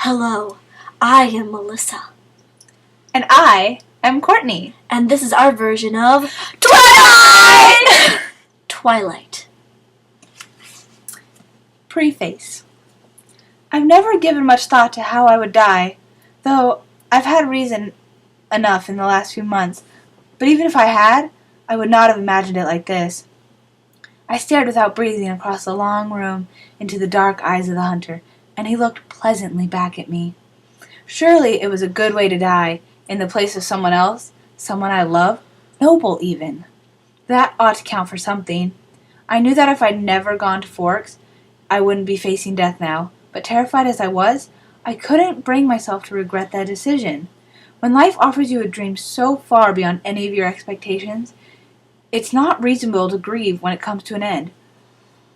Hello, I am Melissa. And I am Courtney. And this is our version of Twilight! Twilight. Preface. I've never given much thought to how I would die, though I've had reason enough in the last few months. But even if I had, I would not have imagined it like this. I stared without breathing across the long room into the dark eyes of the hunter, and he looked pleasantly back at me. Surely it was a good way to die, in the place of someone else, someone I love, noble even. That ought to count for something. I knew that if I'd never gone to Forks, I wouldn't be facing death now, but terrified as I was, I couldn't bring myself to regret that decision. When life offers you a dream so far beyond any of your expectations, it's not reasonable to grieve when it comes to an end.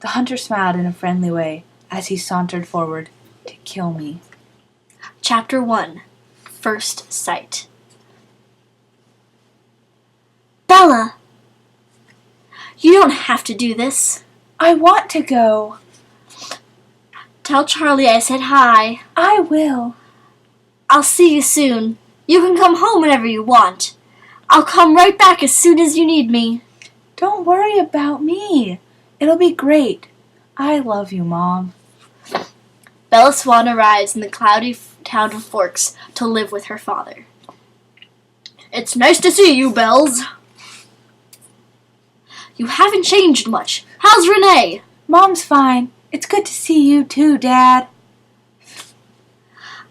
The hunter smiled in a friendly way as he sauntered forward to kill me. Chapter 1. First Sight. Bella! You don't have to do this. I want to go. Tell Charlie I said hi. I will. I'll see you soon. You can come home whenever you want. I'll come right back as soon as you need me. Don't worry about me. It'll be great. I love you, Mom. Bella Swan arrives in the cloudy town of Forks to live with her father. It's nice to see you, Bells. You haven't changed much. How's Renee? Mom's fine. It's good to see you too, Dad.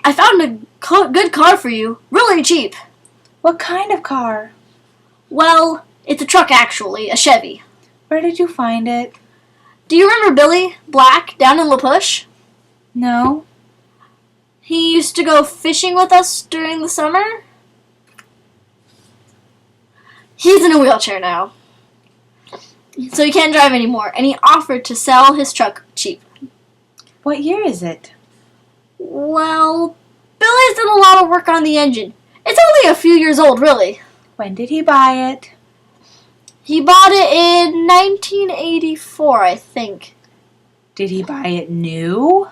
I found a good car for you. Really cheap. What kind of car? Well, it's a truck actually, a Chevy. Where did you find it? Do you remember Billy, Black, down in La Push? No. He used to go fishing with us during the summer. He's in a wheelchair now, so he can't drive anymore, and he offered to sell his truck cheap. What year is it? Well, Billy's done a lot of work on the engine. It's only a few years old, really. When did he buy it? He bought it in 1984, I think. Did he buy it new?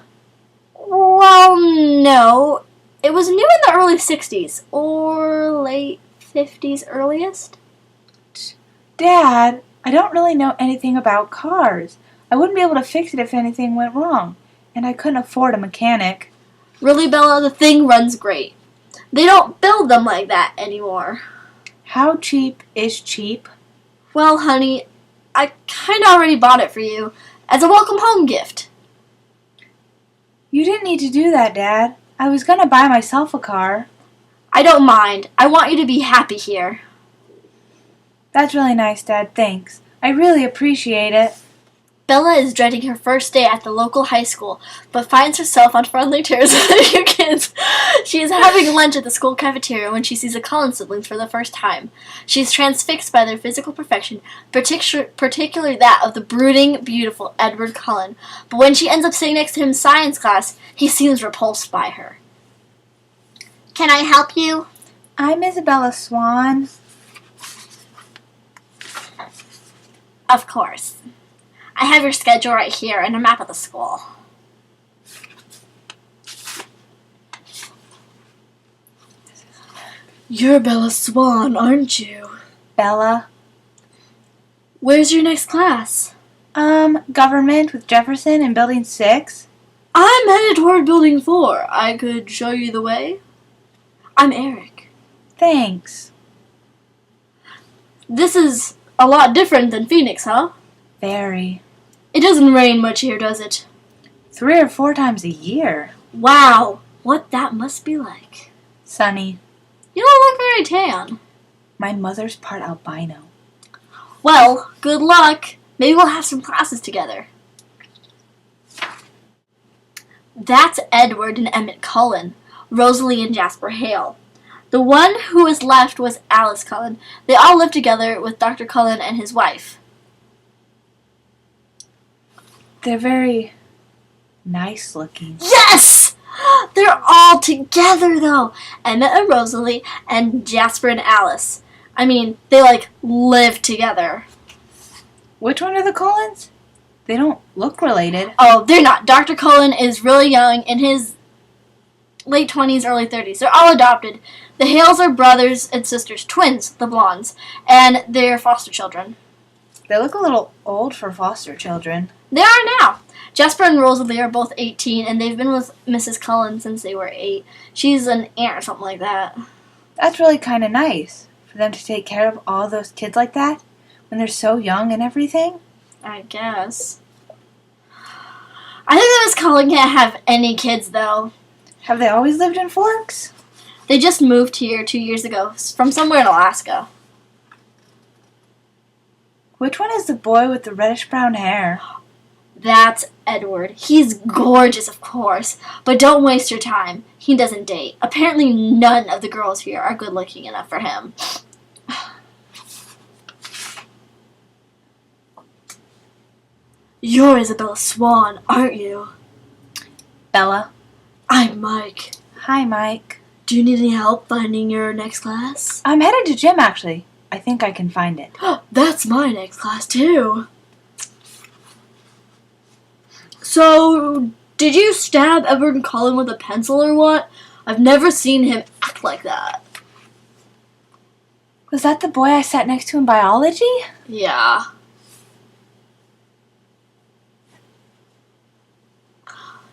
Well, no. It was new in the early 60s, or late 50s earliest. Dad, I don't really know anything about cars. I wouldn't be able to fix it if anything went wrong, and I couldn't afford a mechanic. Really, Bella, the thing runs great. They don't build them like that anymore. How cheap is cheap? Well, honey, I kind of already bought it for you as a welcome home gift. You didn't need to do that, Dad. I was going to buy myself a car. I don't mind. I want you to be happy here. That's really nice, Dad. Thanks. I really appreciate it. Bella is dreading her first day at the local high school, but finds herself on friendly terms with a few kids. She is having lunch at the school cafeteria when she sees the Cullen siblings for the first time. She is transfixed by their physical perfection, particularly that of the brooding, beautiful Edward Cullen. But when she ends up sitting next to him in science class, he seems repulsed by her. Can I help you? I'm Isabella Swan. Of course. I have your schedule right here and a map of the school. You're Bella Swan, aren't you? Bella. Where's your next class? Government with Jefferson in Building 6. I'm headed toward Building 4. I could show you the way. I'm Eric. Thanks. This is a lot different than Phoenix, huh? Very. It doesn't rain much here, does it? 3 or 4 times a year. Wow, what that must be like. Sunny. You don't look very tan. My mother's part albino. Well, good luck. Maybe we'll have some classes together. That's Edward and Emmett Cullen, Rosalie and Jasper Hale. The one who was left was Alice Cullen. They all lived together with Dr. Cullen and his wife. They're very nice looking. Yes! They're all together, though. Emmett and Rosalie and Jasper and Alice. I mean, they, live together. Which one are the Cullens? They don't look related. Oh, they're not. Dr. Cullen is really young in his late 20s, early 30s. They're all adopted. The Hales are brothers and sisters, twins, the blondes, and they're foster children. They look a little old for foster children. They are now. Jasper and Rosalie are both 18, and they've been with Mrs. Cullen since they were 8. She's an aunt or something like that. That's really kind of nice, for them to take care of all those kids like that, when they're so young and everything. I guess. I think that Miss Cullen can't have any kids, though. Have they always lived in Forks? They just moved here 2 years ago, from somewhere in Alaska. Which one is the boy with the reddish-brown hair? That's Edward. He's gorgeous, of course, but don't waste your time. He doesn't date. Apparently none of the girls here are good-looking enough for him. You're Isabella Swan, aren't you? Bella. I'm Mike. Hi, Mike. Do you need any help finding your next class? I'm headed to gym, actually. I think I can find it. That's my next class, too. So, did you stab Edward and Colin with a pencil or what? I've never seen him act like that. Was that the boy I sat next to in biology? Yeah.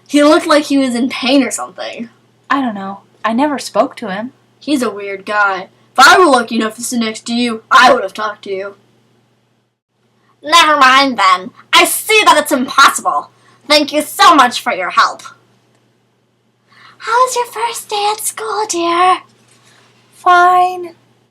He looked like he was in pain or something. I don't know. I never spoke to him. He's a weird guy. If I were lucky enough to sit next to you, I would have talked to you. Never mind then. I see that it's impossible. Thank you so much for your help. How was your first day at school, dear? Fine.